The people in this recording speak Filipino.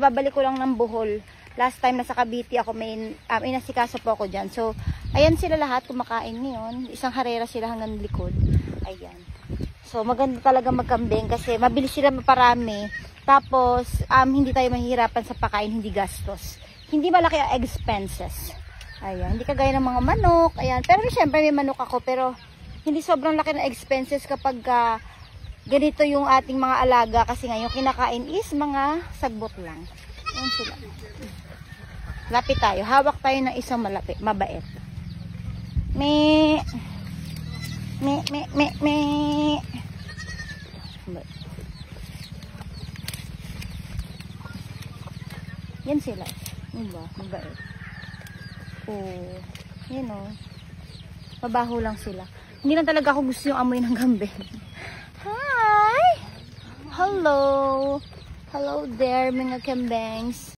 Kababalik ko lang ng Bohol. Last time nasa Cavite ako, may inasikaso po ako dyan. So, ayan sila lahat, kumakain ngayon. Isang harera sila hanggang likod. Ayan. So, maganda talaga magkambing kasi mabilis sila maparami. Tapos, hindi tayo mahihirapan sa pakain, hindi gastos. Hindi malaki ang expenses. Ayan, hindi kagaya ng mga manok. Ayan, pero syempre may manok ako, pero hindi sobrang laki ng expenses kapag ganito yung ating mga alaga kasi ngayon kinakain is mga sagbot lang. Ayan sila. Lapit tayo. Hawak tayo ng isang mabait. Me. Yan sila. Diba? Mabait. Oh. Yan o. Mabaho lang sila. Hindi lang talaga ako gusto yung amoy ng kambing. Hi! Hello! Hello there mga kambangs.